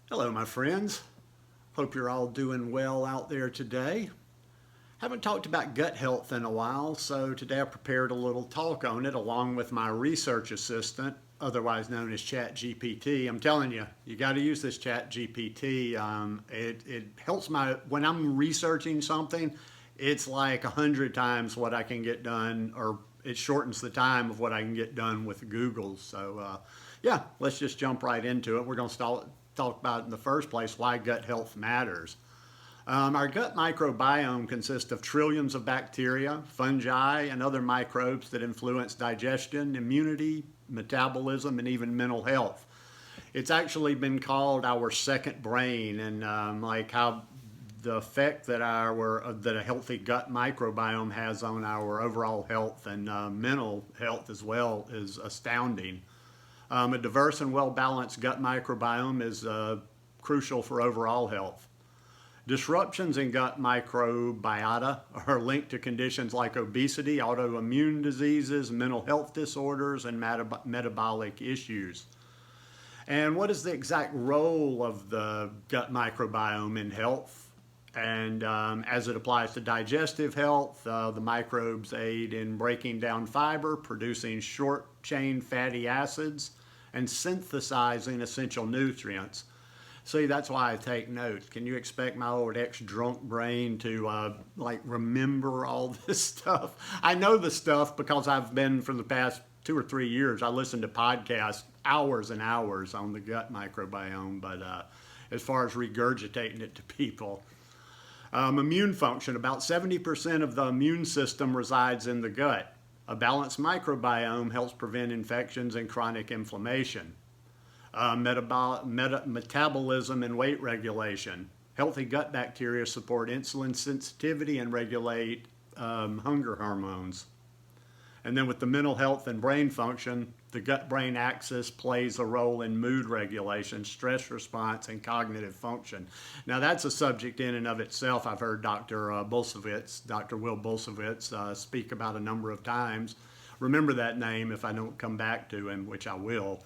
Hello, my friends. Hope you're all doing well out there today. Haven't talked about gut health in a while, so today I prepared a little talk on it along with my research assistant, otherwise known as ChatGPT. I'm telling you, you got to use this ChatGPT. It helps when I'm researching something, it's like 100 times what I can get done, or it shortens the time of what I can get done with Google. So, yeah, let's just jump right into it. We're going to talk about in the first place why gut health matters. Our gut microbiome consists of trillions of bacteria, fungi, and other microbes that influence digestion, immunity, metabolism, and even mental health. It's actually been called our second brain, and like how the effect that that a healthy gut microbiome has on our overall health and mental health as well is astounding. A diverse and well-balanced gut microbiome is crucial for overall health. Disruptions in gut microbiota are linked to conditions like obesity, autoimmune diseases, mental health disorders, and metabolic issues. And what is the exact role of the gut microbiome in health? And as it applies to digestive health, the microbes aid in breaking down fiber, producing short chain fatty acids, and synthesizing essential nutrients. See, that's why I take notes. Can you expect my old ex-drunk brain to remember all this stuff? I know the stuff because I've been, for the past 2 or 3 years, I listen to podcasts hours and hours on the gut microbiome, but as far as regurgitating it to people. Immune function, about 70% of the immune system resides in the gut. A balanced microbiome helps prevent infections and chronic inflammation. Metabolism and weight regulation. Healthy gut bacteria support insulin sensitivity and regulate hunger hormones. And then with the mental health and brain function, the gut-brain axis plays a role in mood regulation, stress response, and cognitive function. Now that's a subject in and of itself. I've heard Dr. Will Bulsiewicz, speak about a number of times. Remember that name if I don't come back to him, which I will.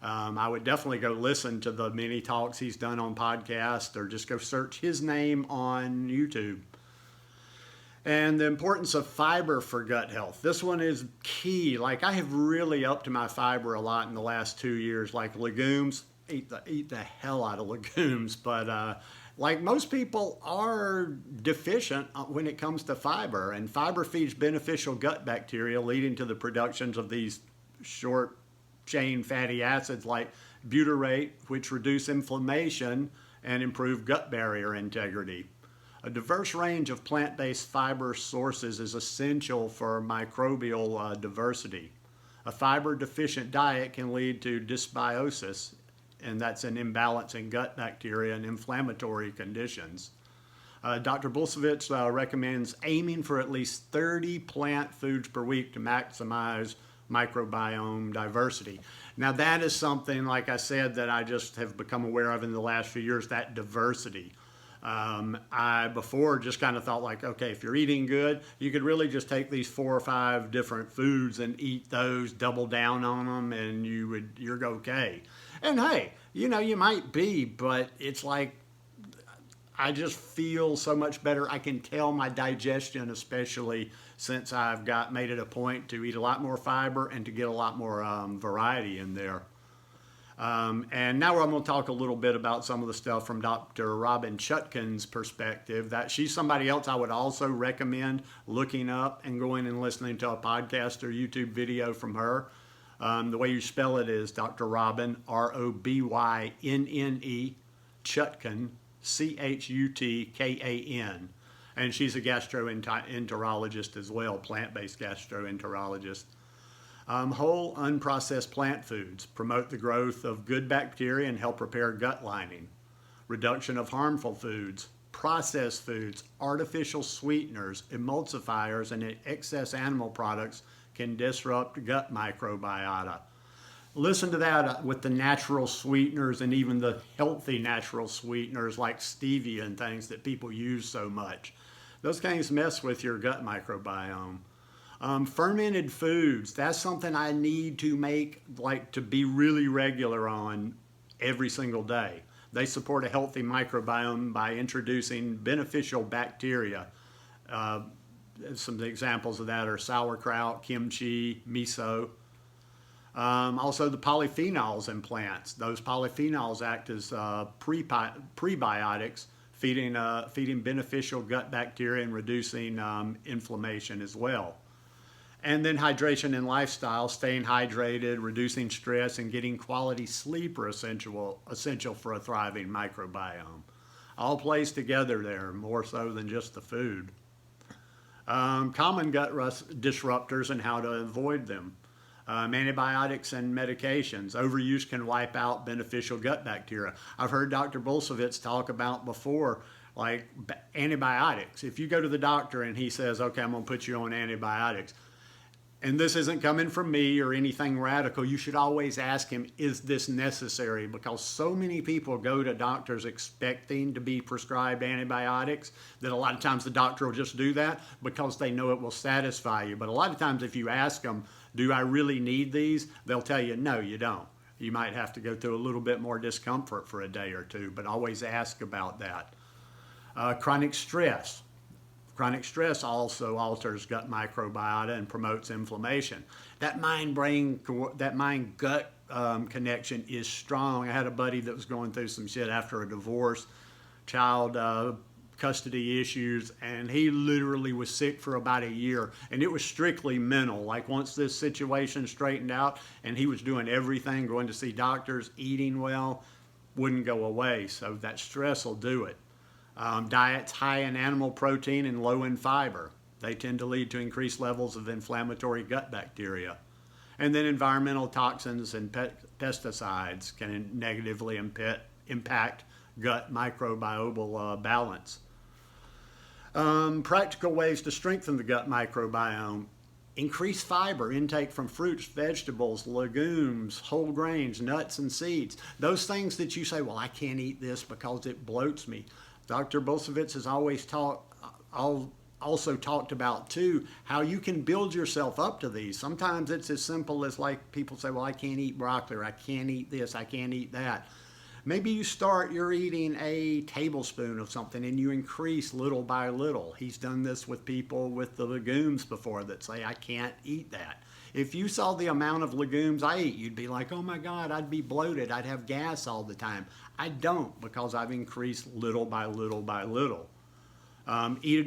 I would definitely go listen to the many talks he's done on podcasts, or just go search his name on YouTube. And the importance of fiber for gut health. This one is key. Like, I have really upped my fiber a lot in the last 2 years. Like legumes, eat the hell out of legumes. But like most people are deficient when it comes to fiber. And fiber feeds beneficial gut bacteria, leading to the productions of these short chain fatty acids like butyrate, which reduce inflammation and improve gut barrier integrity. A diverse range of plant-based fiber sources is essential for microbial diversity. A fiber-deficient diet can lead to dysbiosis, and that's an imbalance in gut bacteria and inflammatory conditions. Dr. Bulsiewicz recommends aiming for at least 30 plant foods per week to maximize microbiome diversity. Now that is something, like I said, that I just have become aware of in the last few years, that diversity. I before just kind of thought like, okay, if you're eating good, you could really just take these 4 or 5 different foods and eat those, double down on them, and you're okay. And hey, you might be, but it's like, I just feel so much better. I can tell my digestion, especially since I've made it a point to eat a lot more fiber and to get a lot more variety in there. And now I'm going to talk a little bit about some of the stuff from Dr. Robin Chutkan's perspective. That she's somebody else I would also recommend looking up and going and listening to a podcast or YouTube video from her. The way you spell it is Dr. Robin, Robynne, Chutkan, Chutkan. And she's a gastroenterologist as well, plant-based gastroenterologist. Whole unprocessed plant foods promote the growth of good bacteria and help repair gut lining. Reduction of harmful foods, processed foods, artificial sweeteners, emulsifiers, and excess animal products can disrupt gut microbiota. Listen to that with the natural sweeteners and even the healthy natural sweeteners like stevia and things that people use so much. Those things mess with your gut microbiome. Fermented foods, that's something I need to make, to be really regular on every single day. They support a healthy microbiome by introducing beneficial bacteria. Some examples of that are sauerkraut, kimchi, miso. Also the polyphenols in plants. Those polyphenols act as prebiotics, feeding beneficial gut bacteria and reducing inflammation as well. And then hydration and lifestyle, staying hydrated, reducing stress, and getting quality sleep are essential for a thriving microbiome. All plays together there, more so than just the food. Common gut disruptors and how to avoid them. Antibiotics and medications. Overuse can wipe out beneficial gut bacteria. I've heard Dr. Bulsiewicz talk about before, like antibiotics. If you go to the doctor and he says, okay, I'm going to put you on antibiotics, and this isn't coming from me or anything radical, you should always ask him, is this necessary? Because so many people go to doctors expecting to be prescribed antibiotics that a lot of times the doctor will just do that because they know it will satisfy you. But a lot of times if you ask them, do I really need these? They'll tell you, no, you don't. You might have to go through a little bit more discomfort for a day or two, but always ask about that. Chronic stress. Chronic stress also alters gut microbiota and promotes inflammation. That mind-gut connection is strong. I had a buddy that was going through some shit after a divorce, child custody issues, and he literally was sick for about a year, and it was strictly mental. Like once this situation straightened out and he was doing everything, going to see doctors, eating well, wouldn't go away. So that stress will do it. Diets high in animal protein and low in fiber. They tend to lead to increased levels of inflammatory gut bacteria. And then environmental toxins and pesticides can negatively impact gut microbial balance. Practical ways to strengthen the gut microbiome. Increase fiber intake from fruits, vegetables, legumes, whole grains, nuts, and seeds. Those things that you say, well, I can't eat this because it bloats me. Dr. Bulsiewicz has also talked about, too, how you can build yourself up to these. Sometimes it's as simple as like people say, well, I can't eat broccoli, or I can't eat this, I can't eat that. Maybe you're eating a tablespoon of something and you increase little by little. He's done this with people with the legumes before that say, I can't eat that. If you saw the amount of legumes I eat, you'd be like, oh my God, I'd be bloated. I'd have gas all the time. I don't, because I've increased little by little by little. She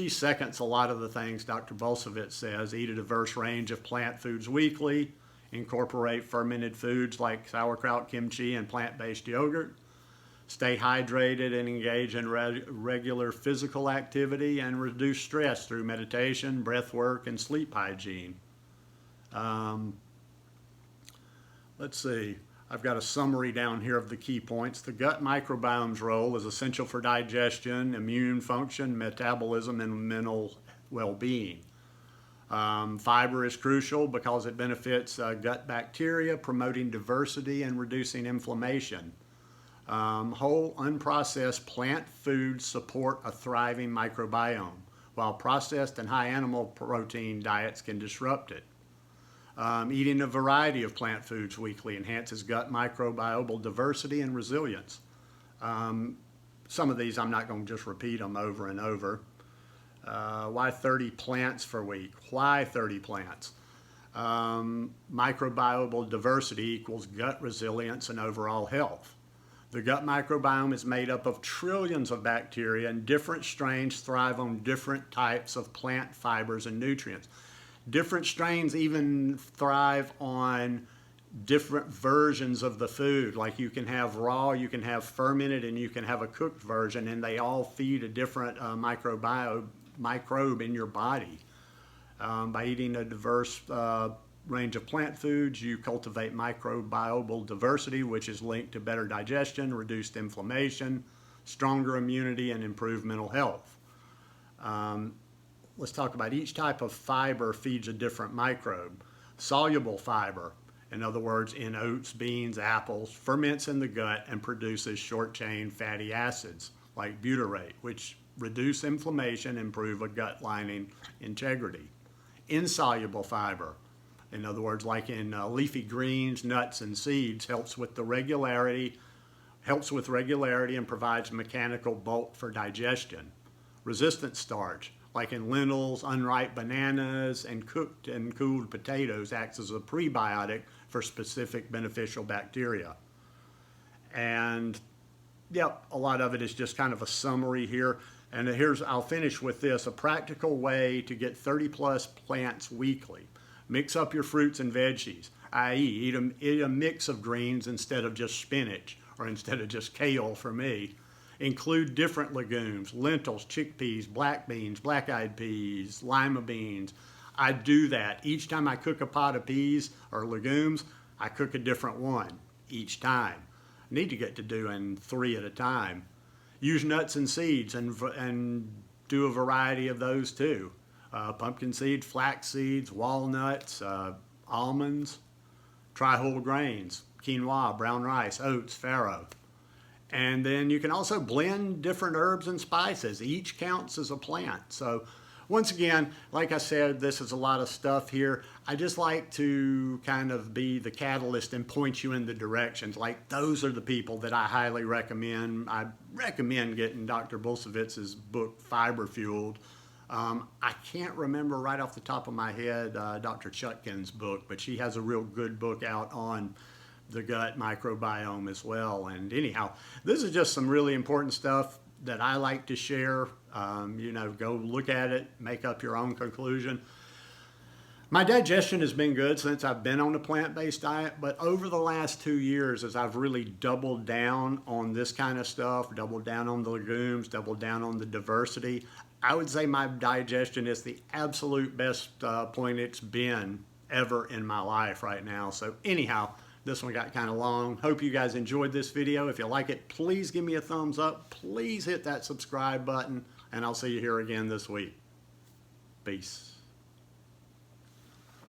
seconds a lot of the things Dr. Bulsiewicz says. Eat a diverse range of plant foods weekly. Incorporate fermented foods like sauerkraut, kimchi, and plant-based yogurt. Stay hydrated and engage in regular physical activity, and reduce stress through meditation, breath work, and sleep hygiene. Let's see. I've got a summary down here of the key points. The gut microbiome's role is essential for digestion, immune function, metabolism, and mental well-being. Fiber is crucial because it benefits gut bacteria, promoting diversity and reducing inflammation. Whole, unprocessed plant foods support a thriving microbiome, while processed and high animal protein diets can disrupt it. Eating a variety of plant foods weekly enhances gut microbial diversity and resilience. Some of these I'm not going to just repeat them over and over. Why 30 plants per week? Why 30 plants? Microbial diversity equals gut resilience and overall health. The gut microbiome is made up of trillions of bacteria, and different strains thrive on different types of plant fibers and nutrients. Different strains even thrive on different versions of the food. Like you can have raw, you can have fermented, and you can have a cooked version, and they all feed a different microbe in your body. By eating a diverse range of plant foods, you cultivate microbial diversity, which is linked to better digestion, reduced inflammation, stronger immunity, and improved mental health. Let's talk about each type of fiber feeds a different microbe. Soluble fiber, in other words, in oats, beans, apples, ferments in the gut and produces short-chain fatty acids like butyrate, which reduce inflammation, improve a gut lining integrity. Insoluble fiber, In other words, like in leafy greens, nuts, and seeds, helps with regularity and provides mechanical bulk for digestion. Resistant starch, like in lentils, unripe bananas, and cooked and cooled potatoes, acts as a prebiotic for specific beneficial bacteria. And yep, a lot of it is just kind of a summary here. And I'll finish with this, a practical way to get 30 plus plants weekly. Mix up your fruits and veggies, i.e. eat a mix of greens instead of just spinach, or instead of just kale for me. Include different legumes, lentils, chickpeas, black beans, black-eyed peas, lima beans. I do that. Each time I cook a pot of peas or legumes, I cook a different one each time. I need to get to doing 3 at a time. Use nuts and seeds and do a variety of those too. Pumpkin seeds, flax seeds, walnuts, almonds. Try whole grains, quinoa, brown rice, oats, farro. And then you can also blend different herbs and spices. Each counts as a plant. So once again, like I said, this is a lot of stuff here. I just like to kind of be the catalyst and point you in the directions. Like, those are the people that I highly recommend. I recommend getting Dr. Bulsiewicz's book, Fiber Fueled. I can't remember right off the top of my head Dr. Chutkin's book, but she has a real good book out on the gut microbiome as well. And anyhow, this is just some really important stuff that I like to share. Go look at it, make up your own conclusion. My digestion has been good since I've been on a plant-based diet, but over the last 2 years, as I've really doubled down on this kind of stuff, doubled down on the legumes, doubled down on the diversity, I would say my digestion is the absolute best point it's been ever in my life right now. So anyhow, this one got kind of long. Hope you guys enjoyed this video. If you like it, please give me a thumbs up. Please hit that subscribe button, and I'll see you here again this week. Peace.